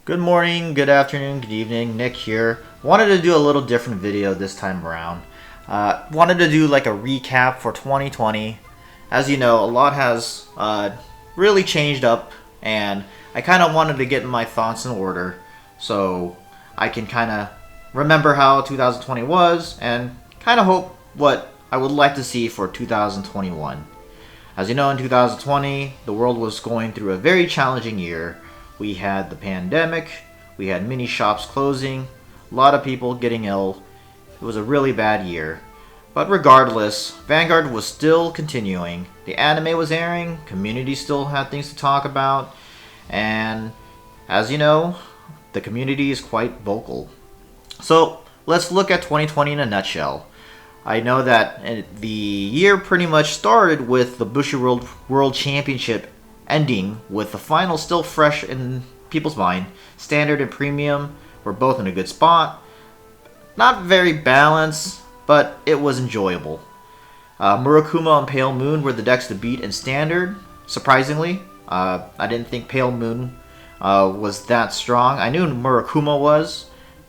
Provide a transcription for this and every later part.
Good morning, good afternoon, good evening. Nick here. Wanted to do a little different video this time around. Wanted to do like a recap for 2020. As you know, a lot has really changed up, and I kind of wanted to get my thoughts in order so I can kind of remember how 2020 was and kind of hope what I would like to see for 2021. As you know, in 2020, the world was going through a very challenging year. We had the pandemic, we had many shops closing, a lot of people getting ill. It was a really bad year. But regardless, Vanguard was still continuing. The anime was airing, community still had things to talk about, and as you know, the community is quite vocal. So let's look at 2020 in a nutshell. I know that the year pretty much started with the Bushiroad World Championship ending with the final still fresh in people's mind. Standard and Premium were both in a good spot. Not very balanced, but it was enjoyable. Murakuma and Pale Moon were the decks to beat in Standard, surprisingly. I didn't think Pale Moon was that strong. I knew Murakuma was,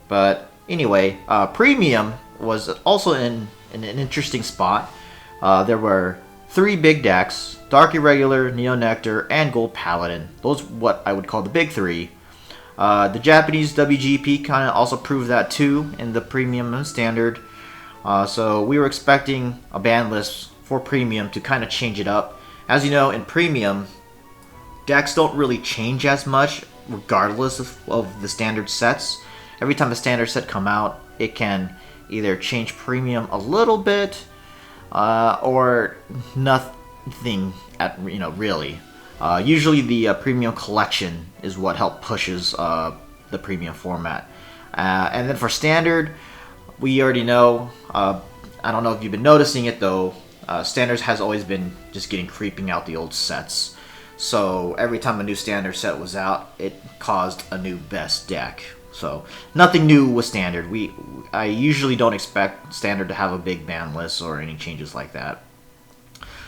but anyway, Premium was also in an interesting spot. There were three big decks: Dark Irregular, Neo Nectar, and Gold Paladin. Those are what I would call the big three. The Japanese WGP kind of also proved that too in the Premium and Standard. So we were expecting a ban list for Premium to kind of change it up. As you know, in Premium, decks don't really change as much regardless of the standard sets. Every time a standard set come out, it can either change Premium a little bit or nothing really. Usually the Premium collection is what help pushes the Premium format. And then for Standard, we already know, I don't know if you've been noticing it though, Standards has always been just creeping out the old sets. So every time a new Standard set was out, it caused a new best deck. So nothing new with Standard. I usually don't expect Standard to have a big ban list or any changes like that.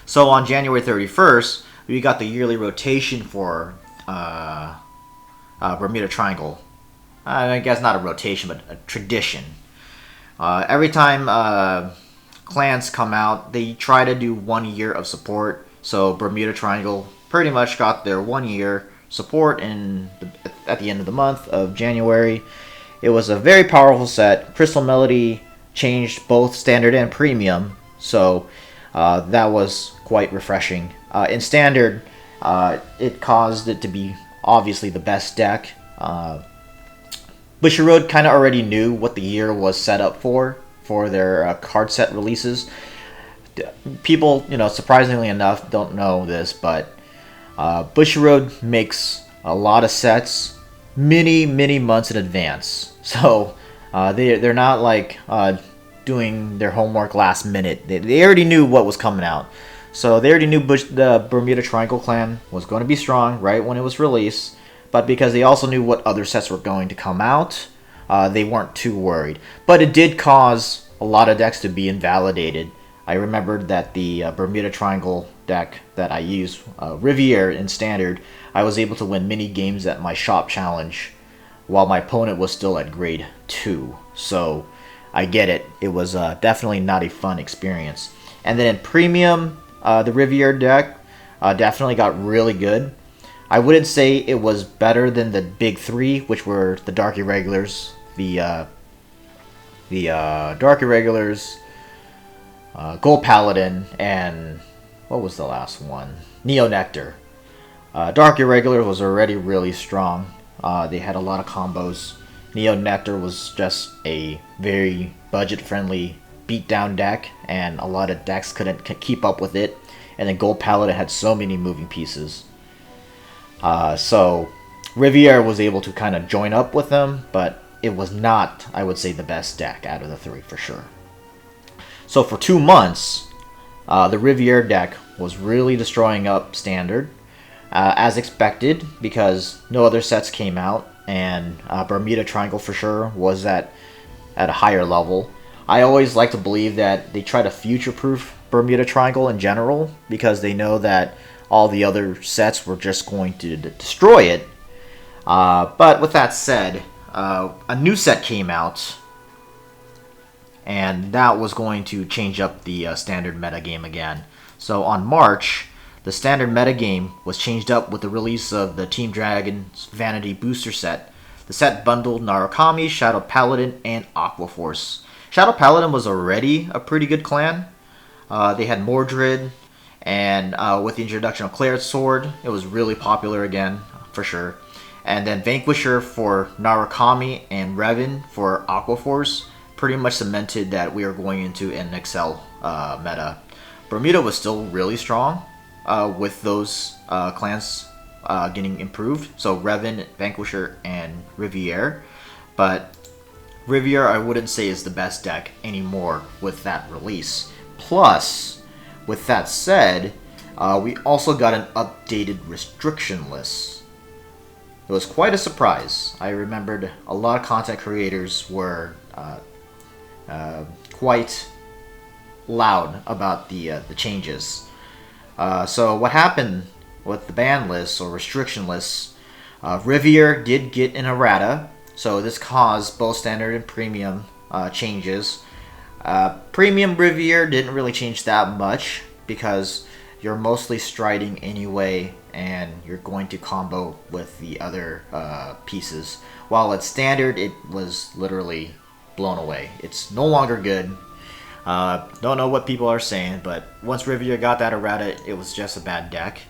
So on January 31st, we got the yearly rotation for Bermuda Triangle. I guess not a rotation, but a tradition. Every time clans come out, they try to do 1 year of support. So Bermuda Triangle pretty much got their 1 year support at the end of the month of January. It was a very powerful set. Crystal Melody changed both Standard and Premium, so that was quite refreshing. In Standard, it caused it to be obviously the best deck. Bushiroad kind of already knew what the year was set up for their card set releases. People, surprisingly enough, don't know this, but Bushiroad makes a lot of sets many months in advance. So they're not like doing their homework last minute. They already knew what was coming out. So they already knew the Bermuda Triangle clan was going to be strong right when it was released. But because they also knew what other sets were going to come out, they weren't too worried. But it did cause a lot of decks to be invalidated. I remembered that the Bermuda Triangle deck that I used, Riviere in Standard, I was able to win many games at my shop challenge while my opponent was still at grade 2. So I get it. It was definitely not a fun experience. And then in Premium, the Riviere deck definitely got really good. I wouldn't say it was better than the big three, which were the Dark Irregulars, the Dark Irregulars, Gold Paladin, and what was the last one? Neo Nectar. Dark Irregular was already really strong. They had a lot of combos. Neo Nectar was just a very budget-friendly beatdown deck, and a lot of decks couldn't keep up with it. And then Gold Paladin had so many moving pieces. So Riviere was able to kind of join up with them, but it was not, I would say, the best deck out of the three for sure. So for 2 months, the Riviere deck was really destroying up Standard, as expected, because no other sets came out, and Bermuda Triangle for sure was at a higher level. I always like to believe that they try to future-proof Bermuda Triangle in general, because they know that all the other sets were just going to destroy it. But with that said, a new set came out, and that was going to change up the standard metagame again. So on March, the standard metagame was changed up with the release of the Team Dragon's Vanity Booster set. The set bundled Narukami, Shadow Paladin, and Aqua Force. Shadow Paladin was already a pretty good clan. They had Mordred, and with the introduction of Claire's Sword, it was really popular again, for sure. And then Vanquisher for Narukami and Revan for Aqua Force pretty much cemented that we are going into an Excel meta. Bermuda was still really strong with those clans getting improved. So Revan, Vanquisher, and Riviere. But Riviere I wouldn't say is the best deck anymore with that release. Plus, with that said, we also got an updated restriction list. It was quite a surprise. I remembered a lot of content creators were quite loud about the changes. So what happened with the ban lists or restriction lists, Riviere did get an errata, so this caused both standard and premium changes. Premium Riviere didn't really change that much because you're mostly striding anyway, and you're going to combo with the other pieces. While at standard, it was literally blown away. It's no longer good. Don't know what people are saying, but once Riviere got that errata, it was just a bad deck.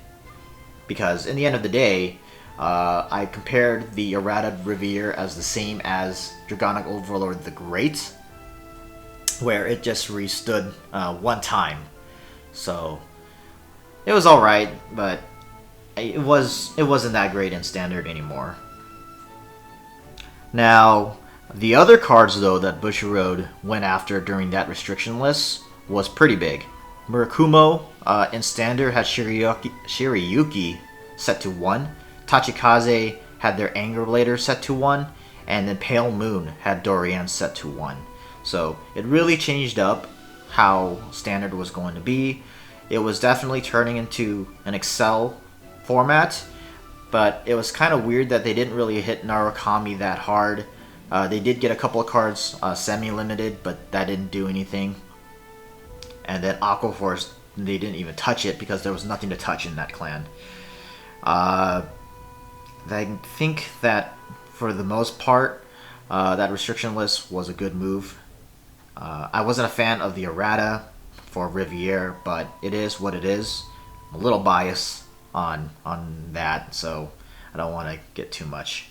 Because in the end of the day, I compared the errata Riviere as the same as Dragonic Overlord the Great, where it just restood one time. So it was alright, but it wasn't that great in standard anymore. Now, the other cards though that Bushiroad went after during that restriction list was pretty big. Murakumo in standard had Shirayuki set to 1. Tachikaze had their Anger Blader set to 1. And then Pale Moon had Dorian set to 1. So it really changed up how standard was going to be. It was definitely turning into an Excel format, but it was kind of weird that they didn't really hit Narukami that hard. They did get a couple of cards semi-limited, but that didn't do anything. And then Aqua Force, they didn't even touch it because there was nothing to touch in that clan. I think that for the most part, that restriction list was a good move. I wasn't a fan of the errata for Riviere, but it is what it is. I'm a little biased on that, so I don't want to get too much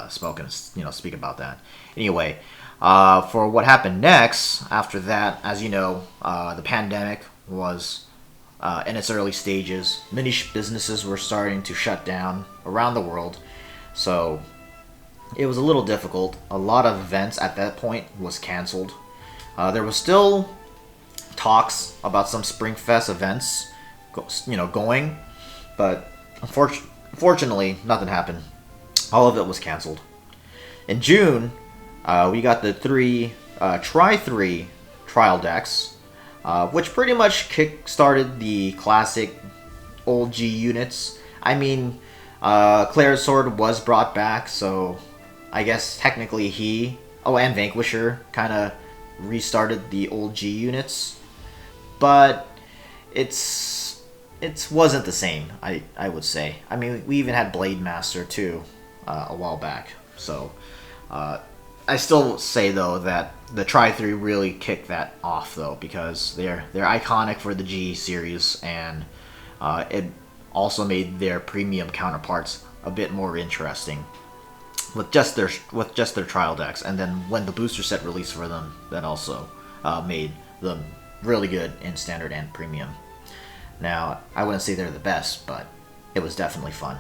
speak about that. Anyway, for what happened next after that, as you know, the pandemic was in its early stages. Many businesses were starting to shut down around the world, so it was a little difficult. A lot of events at that point was canceled. There was still talks about some Springfest events, going, but unfortunately, nothing happened. All of it was canceled. In June, we got the 3 Tri-3 trial decks, which pretty much kick-started the classic old G units. I mean, Claire's Sword was brought back, so I guess technically and Vanquisher kind of restarted the old G units, but it wasn't the same, I would say. I mean, we even had Blade Master too a while back, so I still say though that the Tri-3 really kicked that off though, because they're iconic for the G series, and it also made their premium counterparts a bit more interesting with just their trial decks. And then when the booster set released for them, that also made them really good in standard and premium. Now, I wouldn't say they're the best, but it was definitely fun.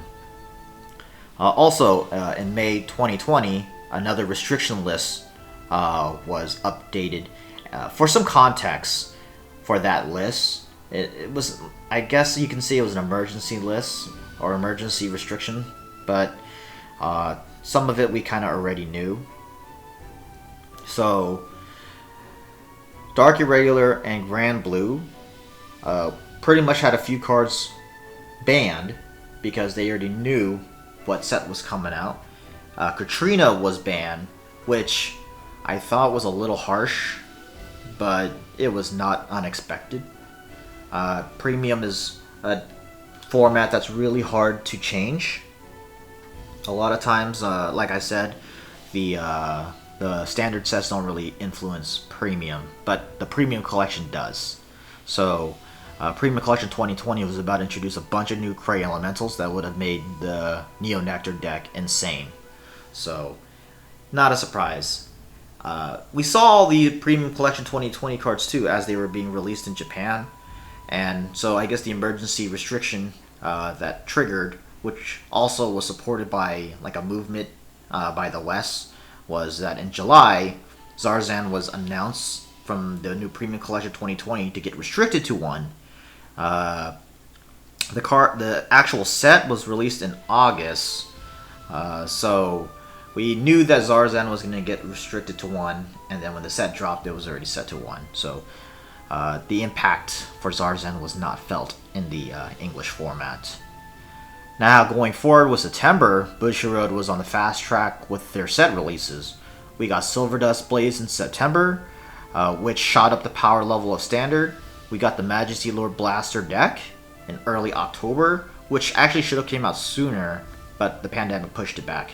Also, in May 2020, another restriction list was updated. For some context for that list, it was, I guess you can say it was an emergency list or emergency restriction, but some of it we kind of already knew. So, Dark Irregular and Grand Blue pretty much had a few cards banned because they already knew what set was coming out. Katrina was banned, which I thought was a little harsh, but it was not unexpected. Premium is a format that's really hard to change. A lot of times, like I said, the standard sets don't really influence premium, but the premium collection does. So Premium Collection 2020 was about to introduce a bunch of new Cray Elementals that would have made the Neo Nectar deck insane. So, not a surprise. We saw the Premium Collection 2020 cards too as they were being released in Japan. And so I guess the emergency restriction that triggered, which also was supported by like a movement by the West, was that in July, Zarzan was announced from the new Premium Collection 2020 to get restricted to 1. The actual set was released in August, so we knew that Zarzan was going to get restricted to 1, and then when the set dropped, it was already set to 1. So the impact for Zarzan was not felt in the English format. Now, going forward with September, Bushiroad was on the fast track with their set releases. We got Silverdust Blaze in September, which shot up the power level of Standard. We got the Majesty Lord Blaster deck in early October, which actually should have came out sooner, but the pandemic pushed it back.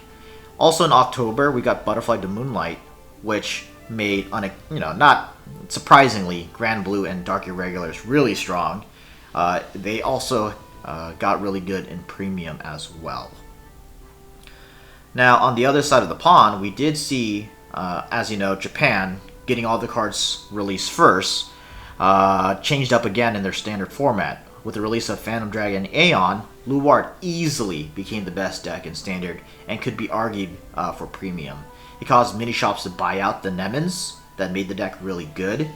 Also in October, we got Butterfly to Moonlight, which made, not surprisingly, Grand Blue and Dark Irregulars really strong. They also got really good in Premium as well. Now, on the other side of the pond, we did see, as you know, Japan getting all the cards released first, changed up again in their standard format. With the release of Phantom Dragon Aeon, Luard easily became the best deck in Standard and could be argued for Premium. It caused many shops to buy out the Nemons that made the deck really good.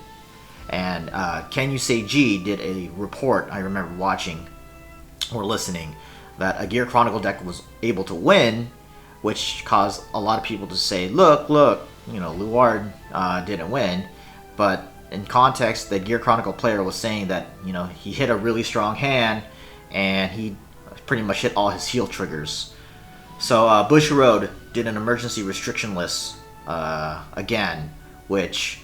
And Can You Say G did a report, I remember watching or listening, that a Gear Chronicle deck was able to win, which caused a lot of people to say, look, Luard didn't win. But in context, the Gear Chronicle player was saying that, he hit a really strong hand and he pretty much hit all his heal triggers. So Bushiroad did an emergency restriction list again, which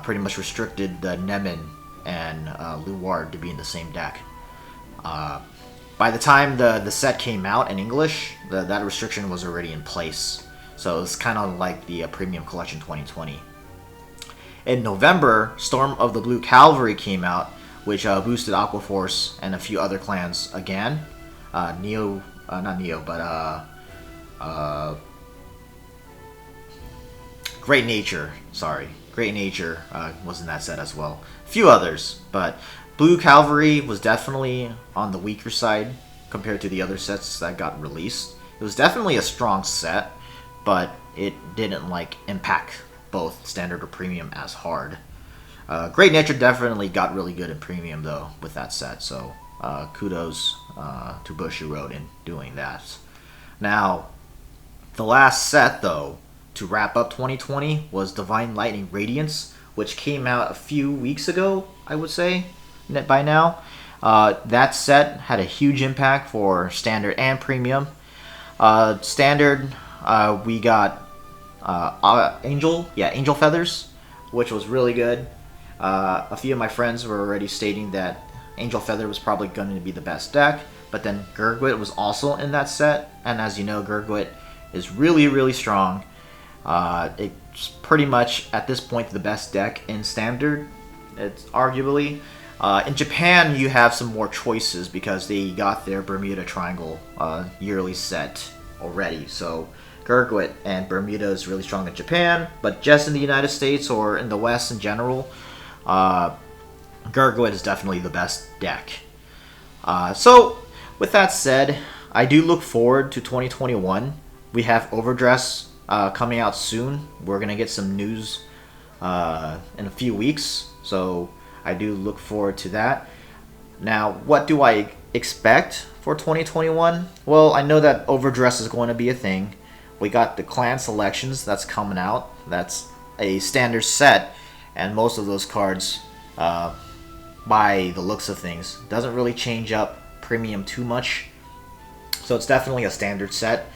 pretty much restricted the Nemon and Luard to be in the same deck. By the time the set came out in English, that restriction was already in place. So it's kind of like the Premium Collection 2020. In November, Storm of the Blue Cavalry came out, which boosted Aquaforce and a few other clans again. Great Nature, Great Nature was in that set as well. A few others, but Blue Cavalry was definitely on the weaker side compared to the other sets that got released. It was definitely a strong set, but it didn't impact both Standard or Premium as hard. Great Nature definitely got really good in Premium though with that set, so kudos to Bushiroad in doing that. Now, the last set though to wrap up 2020 was Divine Lightning Radiance, which came out a few weeks ago, I would say, by now. That set had a huge impact for Standard and Premium. Standard, we got Angel Feathers, which was really good. A few of my friends were already stating that Angel Feather was probably going to be the best deck, but then Gurgwit was also in that set, and as you know, Gurgwit is really, really strong. It's pretty much, at this point, the best deck in Standard, it's arguably. In Japan, you have some more choices because they got their Bermuda Triangle yearly set already, so Gurgwit and Bermuda is really strong in Japan, but just in the United States or in the West in general, Gurgwit is definitely the best deck. So, with that said, I do look forward to 2021. We have Overdress coming out soon. We're going to get some news in a few weeks, so I do look forward to that. Now, what do I expect for 2021? Well, I know that Overdress is going to be a thing. We got the clan selections that's coming out. That's a standard set, and most of those cards, by the looks of things, doesn't really change up Premium too much. So it's definitely a standard set.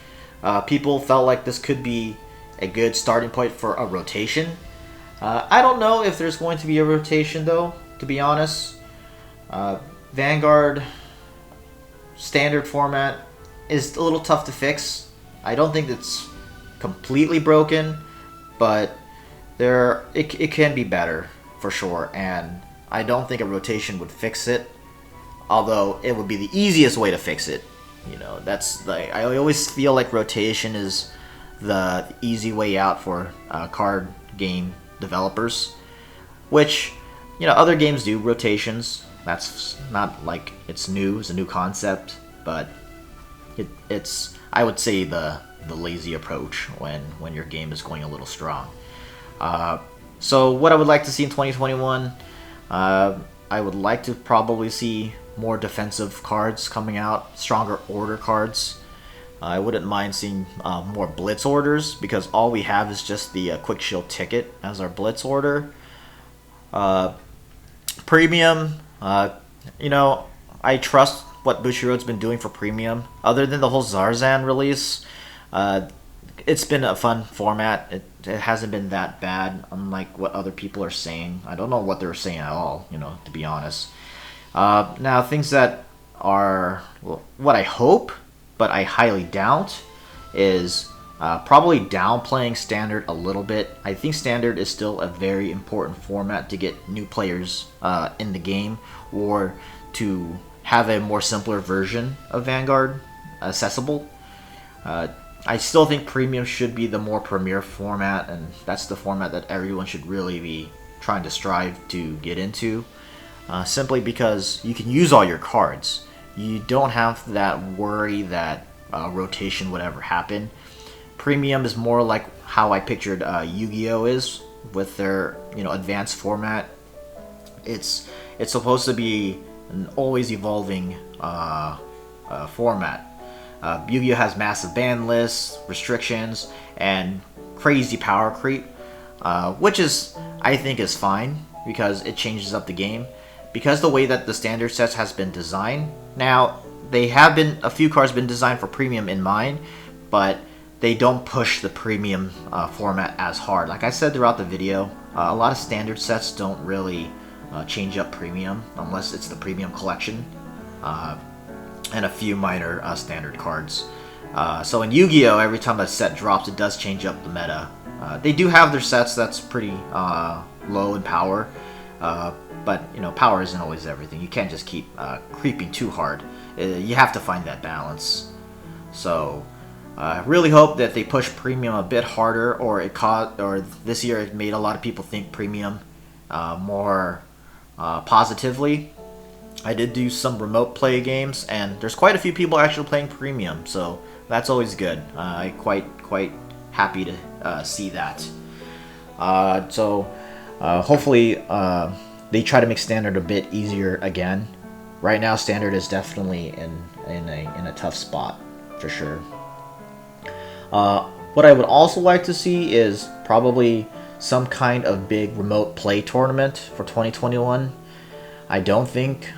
People felt like this could be a good starting point for a rotation. I don't know if there's going to be a rotation though, to be honest. Vanguard standard format is a little tough to fix. I don't think it's completely broken, but it can be better for sure, and I don't think a rotation would fix it, although it would be the easiest way to fix it. You know, that's like, I always feel like rotation is the easy way out for card game developers, which, you know, other games do rotations. That's not like it's new, it's a new concept, but it's, I would say, the lazy approach when your game is going a little strong. So what I would like to see in 2021, I would like to probably see more defensive cards coming out, stronger order cards. I wouldn't mind seeing more blitz orders, because all we have is just the quick shield ticket as our blitz order. Premium, you know, I trust what Bushiroad's been doing for premium. Other than the whole Zarzan release, it's been a fun format. It hasn't been that bad, unlike what other people are saying. I don't know what they're saying at all, you know, to be honest. Now, things that are what I hope, but I highly doubt, is probably downplaying standard a little bit. I think standard is still a very important format to get new players in the game, or to have a more simpler version of Vanguard accessible. I still think premium should be the more premier format, and that's the format that everyone should really be trying to strive to get into. Simply because you can use all your cards. You don't have that worry that rotation would ever happen. Premium is more like how I pictured Yu-Gi-Oh is with their, you know, advanced format. It's supposed to be an always evolving format. Yu-Gi-Oh has massive ban lists, restrictions, and crazy power creep, which is, I think, is fine because it changes up the game. Because the way that the standard sets has been designed, now they have been, a few cards been designed for premium in mind, but they don't push the premium format as hard. Like I said throughout the video, a lot of standard sets don't really change up premium unless it's the premium collection, and a few minor standard cards. So in Yu-Gi-Oh, every time a set drops, it does change up the meta. They do have their sets that's pretty low in power, but you know, power isn't always everything. You can't just keep creeping too hard. You have to find that balance. So I really hope that they push premium a bit harder, or this year it made a lot of people think premium more positively. I did do some remote play games, and there's quite a few people actually playing premium, so that's always good. I quite happy to see that. So hopefully they try to make standard a bit easier again. Right now, standard is definitely in a tough spot for sure. What I would also like to see is probably some kind of big remote play tournament for 2021. I don't think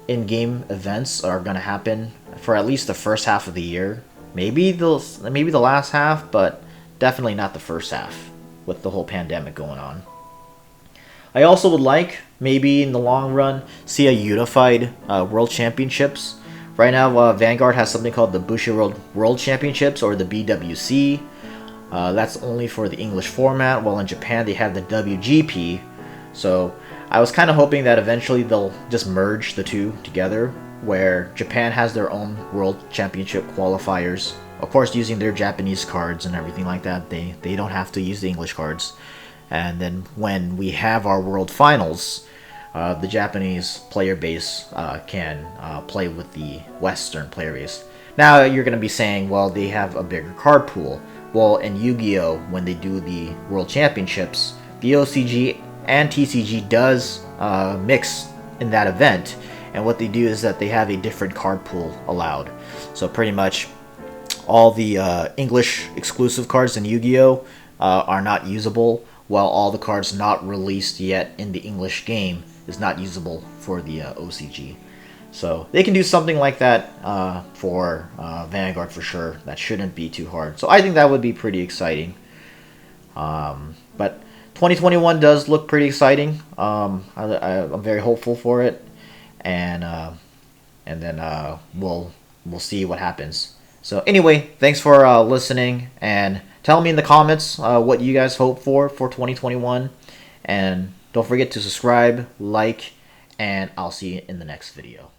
in-game events are going to happen for at least the first half of the year. Maybe the last half, but definitely not the first half with the whole pandemic going on. I also would like, maybe in the long run, see a unified World Championships. Right now, Vanguard has something called the Bushiroad World Championships, or the BWC. That's only for the English format, while in Japan they have the WGP. So I was kind of hoping that eventually they'll just merge the two together, where Japan has their own World Championship qualifiers. Of course, using their Japanese cards and everything like that, they don't have to use the English cards. And then when we have our World Finals, the Japanese player base can play with the Western player base. Now you're going to be saying, well, they have a bigger card pool. Well, in Yu-Gi-Oh, when they do the World Championships, the OCG and TCG does mix in that event, and what they do is that they have a different card pool allowed. So pretty much all the English exclusive cards in Yu-Gi-Oh are not usable, while all the cards not released yet in the English game is not usable for the OCG. So they can do something like that for Vanguard for sure. That shouldn't be too hard. So I think that would be pretty exciting. But 2021 does look pretty exciting. I'm very hopeful for it, and then we'll see what happens. So anyway, thanks for listening, and tell me in the comments what you guys hope for 2021, and don't forget to subscribe, like, and I'll see you in the next video.